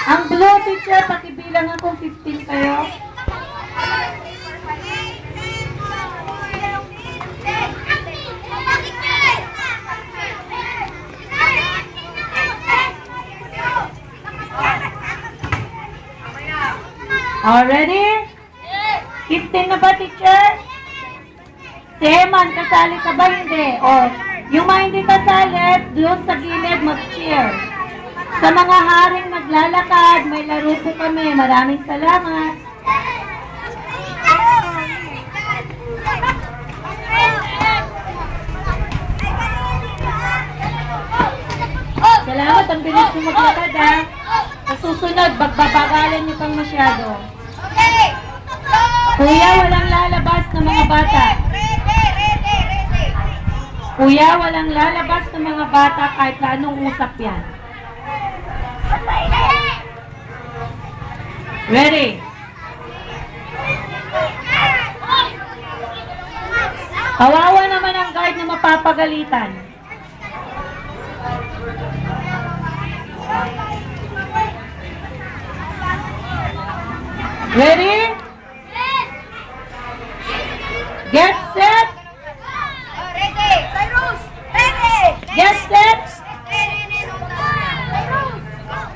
Ang blue, teacher, pakibilang akong 15 kayo. Ready? 15 na ba, teacher? Si Eman, kasali ka ba? Hindi. Yung mga hindi kasali, doon sa gilid, mag-cheer. Sa mga haring naglalakad, may laro po kami. Maraming salamat. Salamat, ang bilis mo maglakad, ha? Sa susunod, bagbabagalan niyo pang masyado. Kuya, walang lalabas ng mga bata. Kuya, walang lalabas ng mga bata kahit na anong usap yan. Ready? Kawawa naman ang guard na mapapagalitan. Ready? Get set. Ready! Cyrus! Ready! Get set.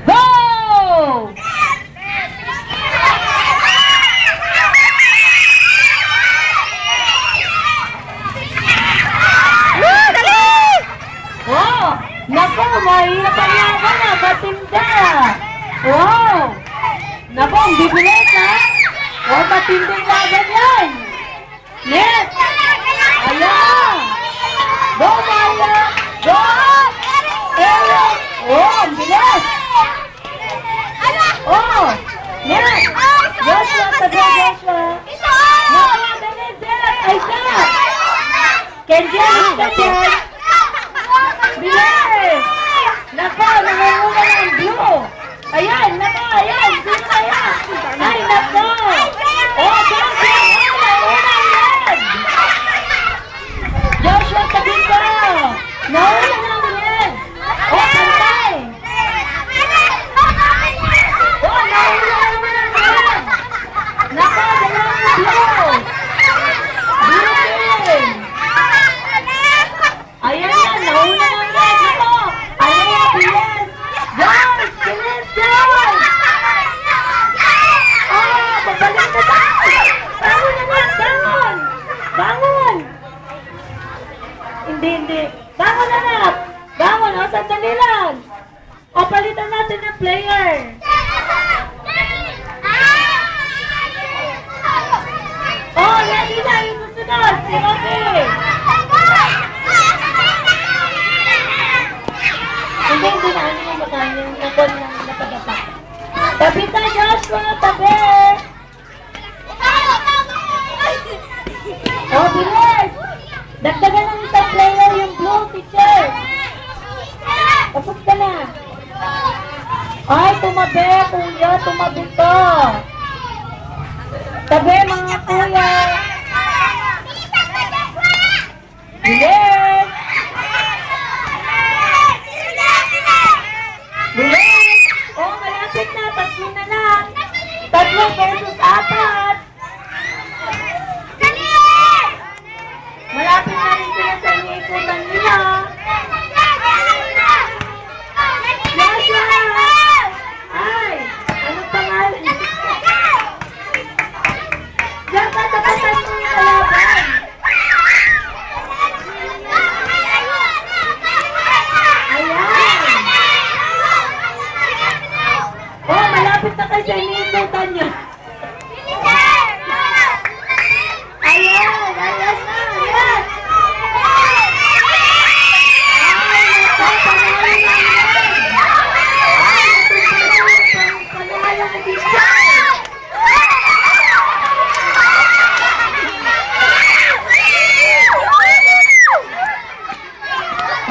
Go! Wow! Naku, mahirap ang laban na. Batinda. Wow! Naku, ang bibilis ha? Wow, batinding laban yan. Yes! Ayan! Go, Maya! Go! Eric! Oh, ang bilis! Oh! Yes! Joshua, taga Joshua! Naku, Benedict! Ay, stop! Kenjian, Kenjian! Bilis! Naku, nangunguna ng blue! Ayan, naku, ayan! Sino kaya? Ay, naku! Oh, champion! Nangunguna yan! Joshua, tabi ka! Nangunguna ng red! Oh, pantay! Oh, nangunguna naman ng red! Naku, dalawang blue! Blue team! Ayan yan, nangunguna ng red! Naku! Ayan, bilis! George! Bilis, George! Oh, babalik na tayo! Bangon naman! Bangon! Bangon! Hindi. Bangon, anak! Bangon, o, sandali lang! O, palitan natin ng player! Oh, ready na! Yung susunod! Si Rocky! Hindi na. Ano yung magkano yung nakon ng napadapa? Tabi ka, Joshua! Tabi! Oh, bilis! Dagdagan ng isang player yung blue, teacher! Tapos ka na! Ay, tumabi, kuya! Tumabi to! Tabi, mga kuya! Bilis! Bilis! Oh, malapit na! Tatlo na lang! 3 versus 4! Malapit na rin sila sa iniikutan nila. Joshua! Ay! Anong pangalan? Diyan ka, tapatan mo yung kalaban. Ayan! Oh, malapit na kayo sa iniikutan niya.